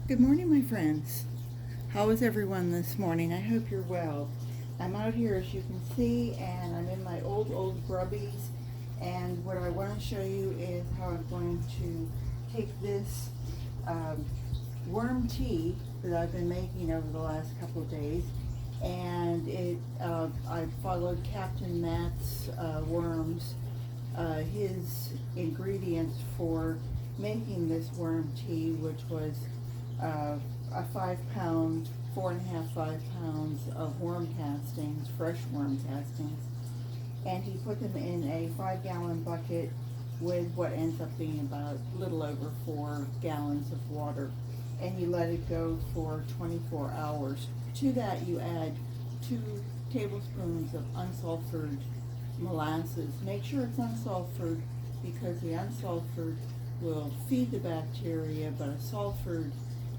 Good morning, my friends. How is everyone this morning? I hope you're well. I'm out here, as you can see, and I'm in my old grubbies. And what I want to show you is how I'm going to take this worm tea that I've been making over the last couple of days, and I followed Captain Matt's worms, his ingredients for making this worm tea, which was a 5 pound, 4.5, 5 pounds of worm castings, fresh worm castings, and he put them in a 5 gallon bucket with what ends up being about a little over 4 gallons of water, and you let it go for 24 hours. To that you add 2 tablespoons of unsulfured molasses. Make sure it's unsulfured because the unsulfured will feed the bacteria, but a sulfured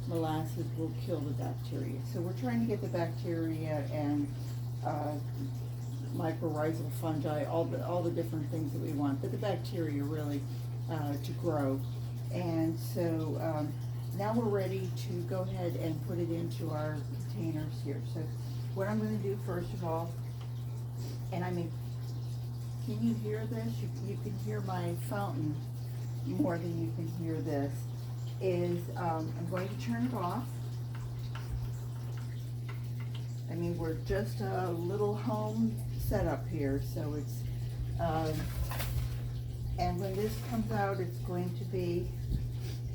molasses will kill the bacteria. So we're trying to get the bacteria and mycorrhizal fungi, all the different things that we want, but the bacteria really to grow. And so now we're ready to go ahead and put it into our containers here. So what I'm going to do first of all, and I mean, can you hear this? You can hear my fountain more than you can hear this. Is I'm going to turn it off. I mean, we're just a little home setup here, so it's and when this comes out, it's going to be,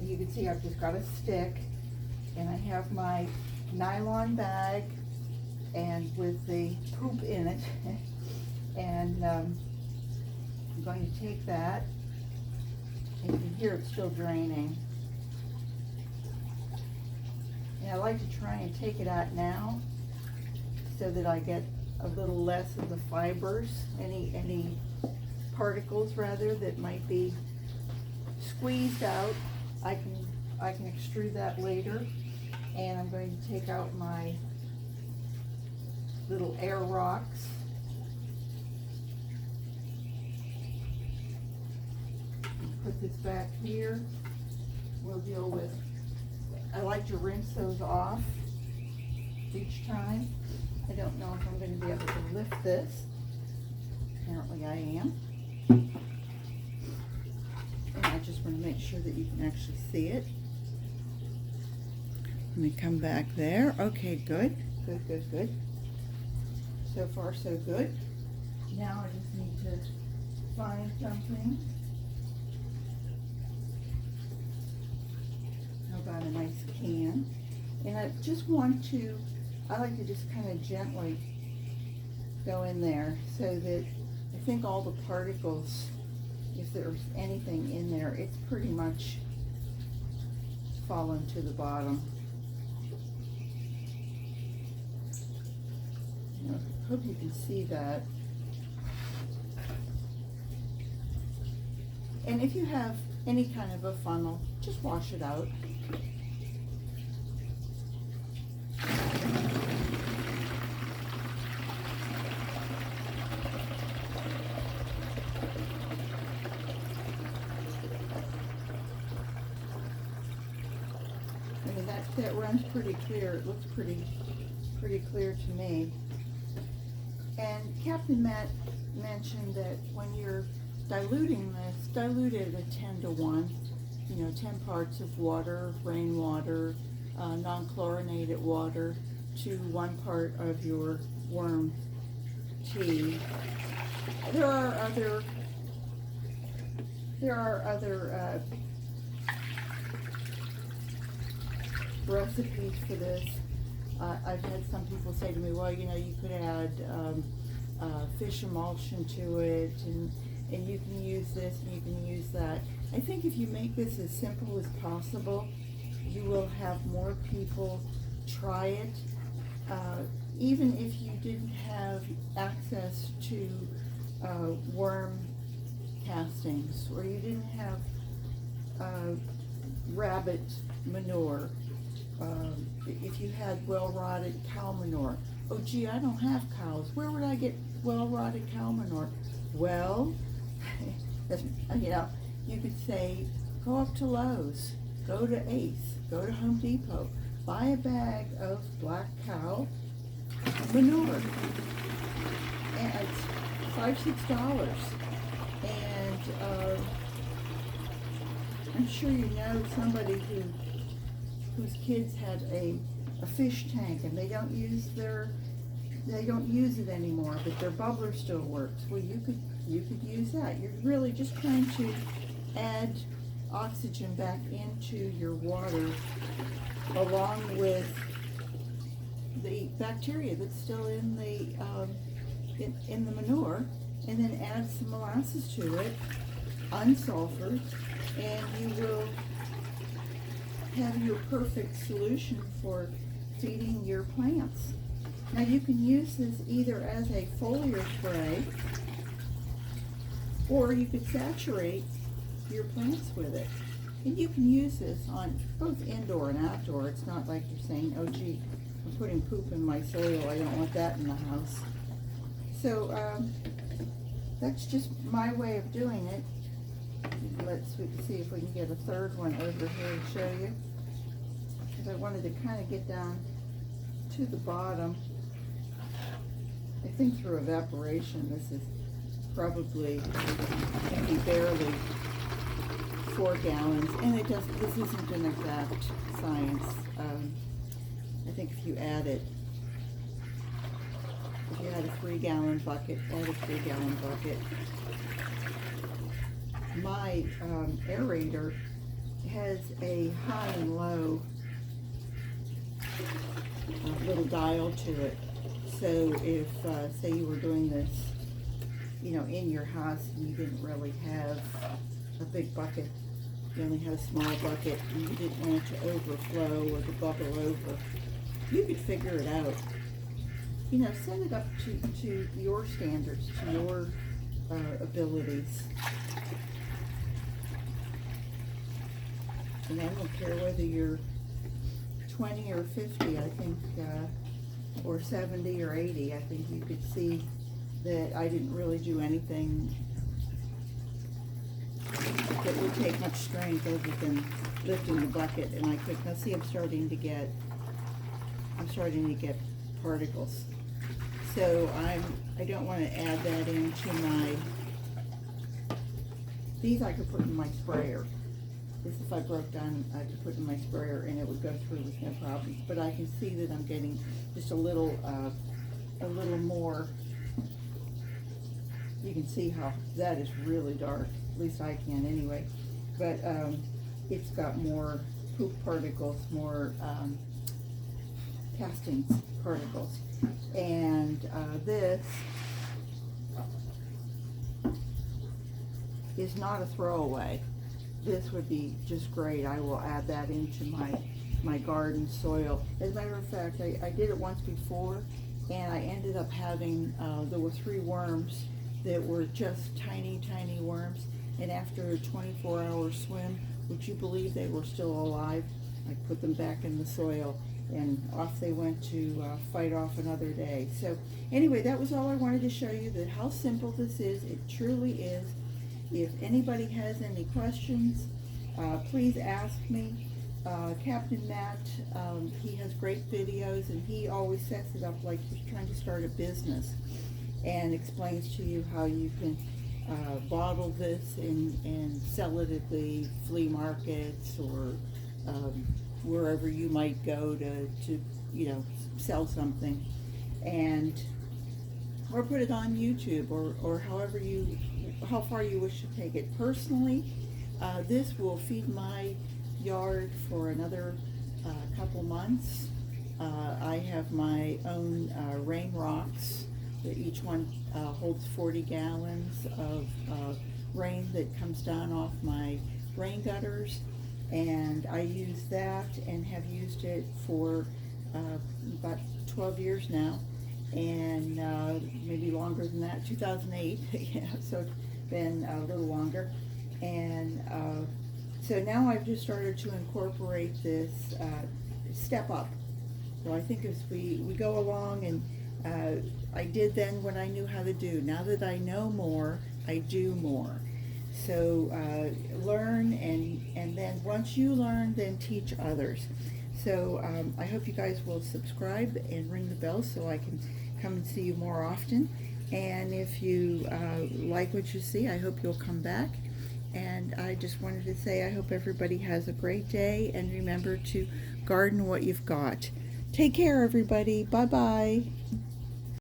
you can see I've just got a stick, and I have my nylon bag and with the poop in it, and I'm going to take that, and you can hear it still draining. And I like to try and take it out now so that I get a little less of the fibers, any particles rather that might be squeezed out. I can extrude that later. And I'm going to take out my little air rocks. Put this back here. We'll deal with, I like to rinse those off each time. I don't know if I'm going to be able to lift this. Apparently I am. And I just want to make sure that you can actually see it. Let me come back there. Okay, good. Good. So far so good. Now I just need to find something. About a nice can, and I just want to, I like to just kind of gently go in there so that I think all the particles, if there's anything in there, it's pretty much fallen to the bottom. I hope you can see that. And if you have any kind of a funnel, just wash it out. I mean, that runs pretty clear. It looks pretty clear to me. And Captain Matt mentioned that when you're diluting this, dilute it at 10 to 1. 10 parts of water, rainwater, non-chlorinated water to 1 part of your worm tea. There are other recipes for this. I've had some people say to me, well, you could add fish emulsion to it, and you can use this and you can use that. I think if you make this as simple as possible, you will have more people try it. Even if you didn't have access to worm castings, or you didn't have rabbit manure, if you had well-rotted cow manure. Oh gee, I don't have cows. Where would I get well-rotted cow manure? Well, you could say, go up to Lowe's go to Ace, go to Home Depot, buy a bag of black cow manure. And it's $5-6. And I'm sure you know somebody whose kids had a fish tank and they don't use it anymore, but their bubbler still works. Well, you could use that. You're really just trying to add oxygen back into your water along with the bacteria that's still in the in the manure, and then add some molasses to it, unsulfured, and you will have your perfect solution for feeding your plants. Now you can use this either as a foliar spray, or you could saturate your plants with it. And you can use this on both indoor and outdoor. It's not like you're saying, oh gee, I'm putting poop in my soil, I don't want that in the house. So that's just my way of doing it. Let's see if we can get a third one over here to show you, because I wanted to kind of get down to the bottom. I think through evaporation this is probably maybe barely 4 gallons, and this isn't an exact science. I think if you add a 3-gallon bucket, add a 3-gallon bucket. My aerator has a high and low little dial to it. So if, say you were doing this, in your house and you didn't really have a big bucket, you only had a small bucket and you didn't want it to overflow or to bubble over, you could figure it out. Set it up to your standards, to your abilities. And I don't care whether you're 20 or 50, I think, or 70 or 80, I think you could see that I didn't really do anything that would take much strength other than lifting the bucket, and I could, now see I'm starting to get particles. So I don't want to add that into my, these I could put in my sprayer. This, if I broke down, I could put in my sprayer and it would go through with no problems. But I can see that I'm getting just a little more. You can see how that is really dark. At least I can anyway. But it's got more poop particles, more castings particles. And this is not a throwaway. This would be just great. I will add that into my garden soil. As a matter of fact, I did it once before, and I ended up having, there were 3 worms that were just tiny, tiny worms, and after a 24-hour swim, would you believe they were still alive? I put them back in the soil, and off they went to fight off another day. So anyway, that was all I wanted to show you, that how simple this is. It truly is. If anybody has any questions, please ask me. Captain Matt, he has great videos, and he always sets it up like he's trying to start a business, and explains to you how you can bottle this and sell it at the flea markets or wherever you might go to sell something, or put it on YouTube, or however how far you wish to take it. Personally, this will feed my yard for another couple months. I have my own rain rocks that each one holds 40 gallons of rain that comes down off my rain gutters, and I use that and have used it for about 12 years now, and maybe longer than that, 2008. Yeah, so it's been a little longer. And so now I've just started to incorporate this step up. So I think as we go along, and I did then what I knew how to do. Now that I know more, I do more. So learn, and then once you learn, then teach others. So I hope you guys will subscribe and ring the bell so I can come and see you more often. And if you like what you see, I hope you'll come back. And I just wanted to say I hope everybody has a great day, and remember to garden what you've got. Take care, everybody. Bye-bye.